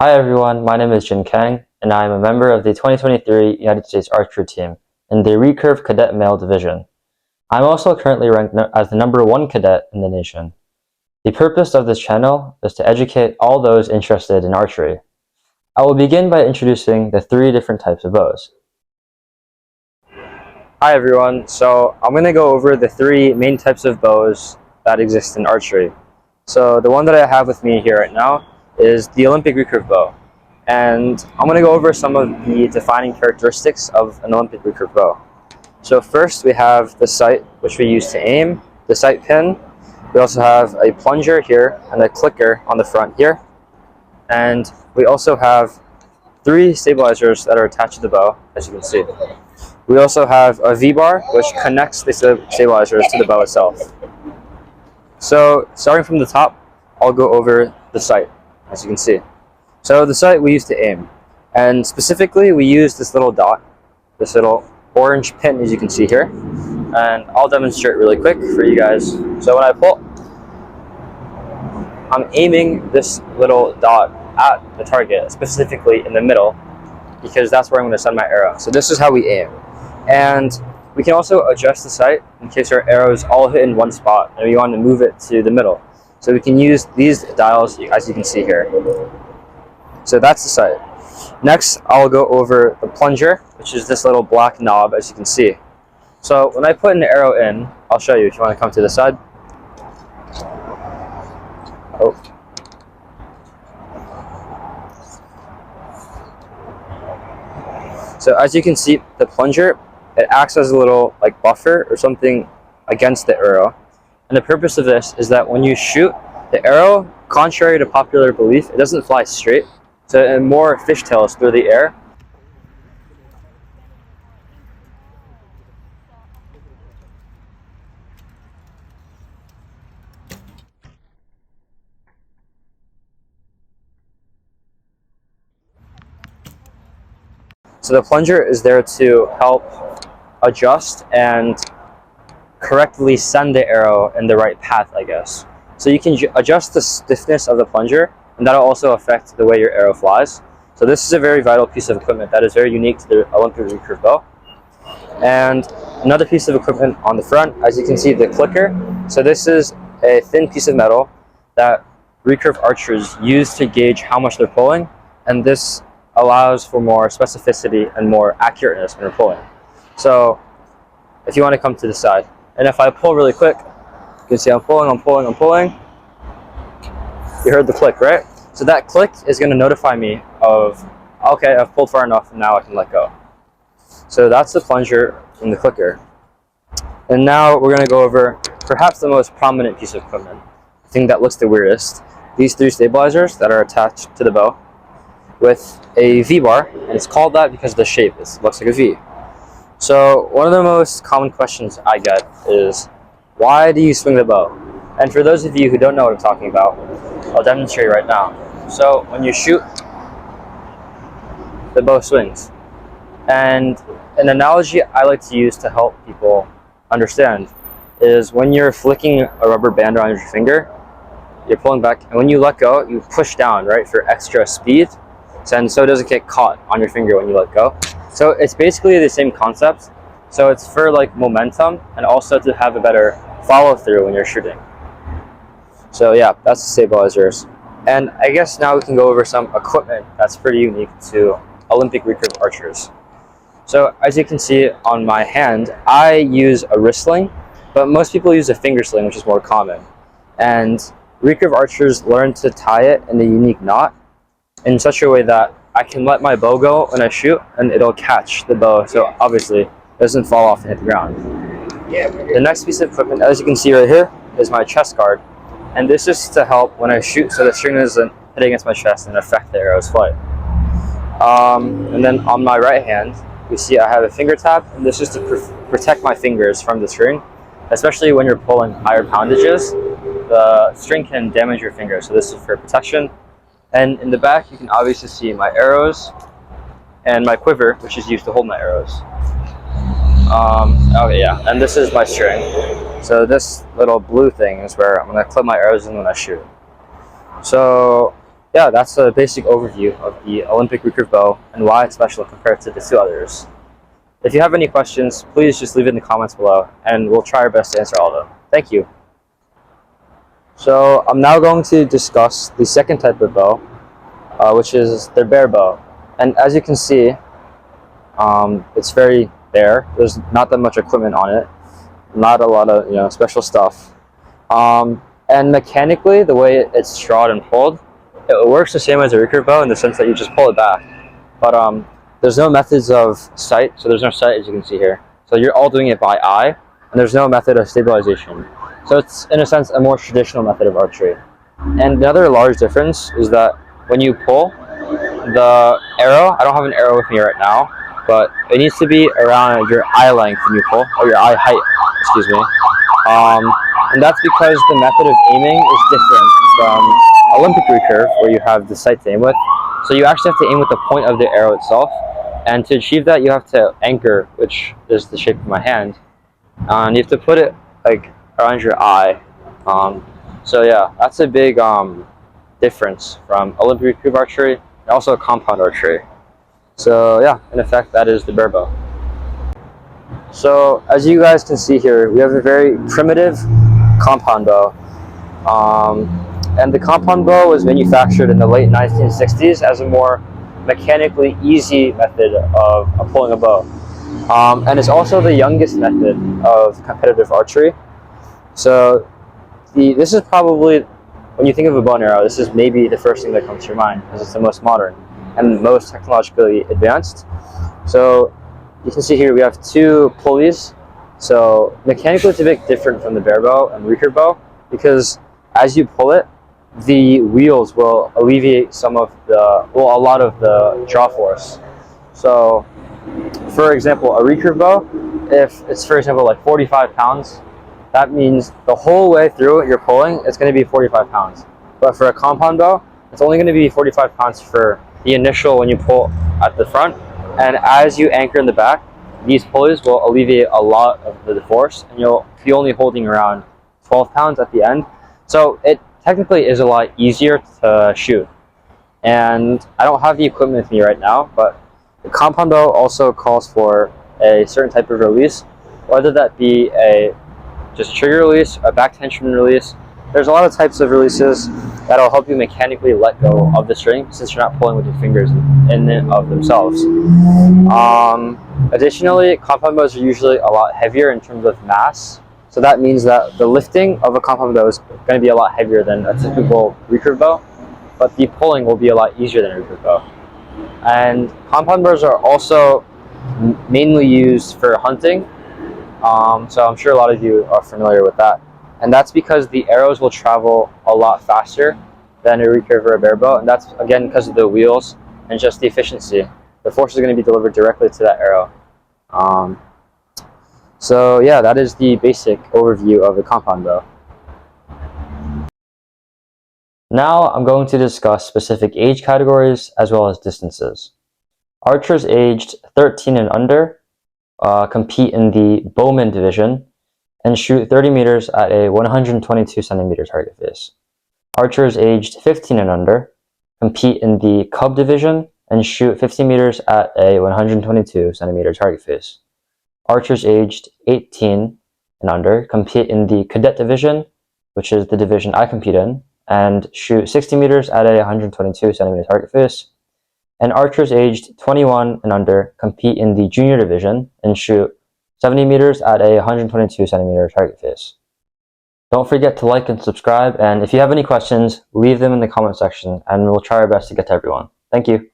Hi everyone, my name is Jin Kang, and I am a member of the 2023 United States Archery team in the recurve cadet male division. I'm also currently ranked as the #1 cadet in the nation. The purpose of this channel is to educate all those interested in archery. I will begin by introducing the 3 different types of bows. Hi everyone, so I'm going to go over the 3 main types of bows that exist in archery. So the one that I have with me here right now is the Olympic recurve bow. And I'm going to go over some of the defining characteristics of an Olympic recurve bow. So first we have the sight, which we use to aim, the sight pin. We also have a plunger here and a clicker on the front here. And we also have 3 stabilizers that are attached to the bow, as you can see. We also have a V-bar, which connects the stabilizers to the bow itself. So starting from the top, I'll go over the sight, as you can see. So the sight we use to aim, and specifically we use this little dot, this little orange pin, as you can see here, and I'll demonstrate really quick for you guys. So when I pull, I'm aiming this little dot at the target, specifically in the middle, because that's where I'm going to send my arrow. So this is how we aim, and we can also adjust the sight in case our arrows all hit in one spot and we want to move it to the middle. So we can use these dials, as you can see here. So that's the sight. Next, I'll go over the plunger, which is this little black knob, as you can see. So when I put an arrow in, I'll show you if you want to come to the side. Oh. So as you can see, the plunger, it acts as a little like buffer or something against the arrow. And the purpose of this is that when you shoot, the arrow, contrary to popular belief, it doesn't fly straight. So it more fishtails through the air. So the plunger is there to help adjust and correctly send the arrow in the right path, I guess. So you can adjust the stiffness of the plunger, and that'll also affect the way your arrow flies. So this is a very vital piece of equipment that is very unique to the Olympic recurve bow. And another piece of equipment on the front, as you can see, the clicker. So this is a thin piece of metal that recurve archers use to gauge how much they're pulling, and this allows for more specificity and more accurateness when you're pulling. So if you want to come to the side, and if I pull really quick, you can see I'm pulling. You heard the click, right? So that click is going to notify me of, okay, I've pulled far enough and now I can let go. So that's the plunger and the clicker. And now we're going to go over perhaps the most prominent piece of equipment, the thing that looks the weirdest. These 3 stabilizers that are attached to the bow with a V-bar, and it's called that because of the shape. It looks like a V. So one of the most common questions I get is, why do you swing the bow? And for those of you who don't know what I'm talking about, I'll demonstrate right now. So when you shoot, the bow swings. And an analogy I like to use to help people understand is when you're flicking a rubber band around your finger, you're pulling back, and when you let go, you push down, right, for extra speed, and so it doesn't get caught on your finger when you let go. So it's basically the same concept. So it's for like momentum and also to have a better follow through when you're shooting. So yeah, that's the stabilizers. And I guess now we can go over some equipment that's pretty unique to Olympic recurve archers. So as you can see on my hand, I use a wrist sling, but most people use a finger sling, which is more common. And recurve archers learn to tie it in a unique knot in such a way that I can let my bow go when I shoot and it'll catch the bow, so obviously it doesn't fall off and hit the ground. The next piece of equipment, as you can see right here, is my chest guard, and this is to help when I shoot so the string doesn't hit against my chest and affect the arrow's flight. And then on my right hand, you see I have a finger tab, and this is to protect my fingers from the string, especially when you're pulling higher poundages. The string can damage your fingers, so this is for protection. And in the back, you can obviously see my arrows and my quiver, which is used to hold my arrows. Okay, yeah, and this is my string. So this little blue thing is where I'm going to clip my arrows in when I shoot. So yeah, that's a basic overview of the Olympic recurve bow and why it's special compared to the two others. If you have any questions, please just leave it in the comments below, and we'll try our best to answer all of them. Thank you. So I'm now going to discuss the second type of bow, which is the bare bow. And as you can see, it's very bare. There's not that much equipment on it, not a lot of special stuff. And mechanically, the way it's strawed and pulled, it works the same as a recurve bow in the sense that you just pull it back. But there's no methods of sight, so there's no sight as you can see here. So you're all doing it by eye, and there's no method of stabilization. So it's, in a sense, a more traditional method of archery. And the other large difference is that when you pull, the arrow, I don't have an arrow with me right now, but it needs to be around your eye length when you pull, or your eye height, excuse me. And that's because the method of aiming is different from Olympic recurve, where you have the sight to aim with. So you actually have to aim with the point of the arrow itself. And to achieve that, you have to anchor, which is the shape of my hand. And you have to put it like around your eye. So yeah, that's a big difference from Olympic recurve archery and also compound archery. So yeah, in effect, that is the bare bow. So as you guys can see here, we have a very primitive compound bow. And the compound bow was manufactured in the late 1960s as a more mechanically easy method of pulling a bow. And it's also the youngest method of competitive archery. So this is probably, when you think of a bow and arrow, this is maybe the first thing that comes to your mind, because it's the most modern and most technologically advanced. So you can see here we have two pulleys. So mechanically it's a bit different from the bare bow and recurve bow, because as you pull it, the wheels will alleviate a lot of the draw force. So for example, a recurve bow, if it's, for example, like 45 pounds, that means the whole way through you're pulling, it's going to be 45 pounds. But for a compound bow, it's only going to be 45 pounds for the initial when you pull at the front. And as you anchor in the back, these pulleys will alleviate a lot of the force, and you'll be only holding around 12 pounds at the end. So it technically is a lot easier to shoot. And I don't have the equipment with me right now, but the compound bow also calls for a certain type of release, whether that be a just trigger release, a back tension release. There's a lot of types of releases that'll help you mechanically let go of the string, since you're not pulling with your fingers in and of themselves. Additionally, compound bows are usually a lot heavier in terms of mass. So that means that the lifting of a compound bow is going to be a lot heavier than a typical recurve bow, but the pulling will be a lot easier than a recurve bow. And compound bows are also mainly used for hunting. So I'm sure a lot of you are familiar with that. And that's because the arrows will travel a lot faster than a recurve or a bare bow. And that's, again, because of the wheels and just the efficiency. The force is going to be delivered directly to that arrow. So yeah, that is the basic overview of the compound bow. Now I'm going to discuss specific age categories as well as distances. Archers aged 13 and under compete in the Bowman division and shoot 30 meters at a 122 centimeter target face. Archers aged 15 and under compete in the Cub division and shoot 50 meters at a 122 centimeter target face. Archers aged 18 and under compete in the Cadet division, which is the division I compete in, and shoot 60 meters at a 122 centimeter target face. And archers aged 21 and under compete in the Junior division and shoot 70 meters at a 122 centimeter target face. Don't forget to like and subscribe, and if you have any questions, leave them in the comment section and we'll try our best to get to everyone. Thank you.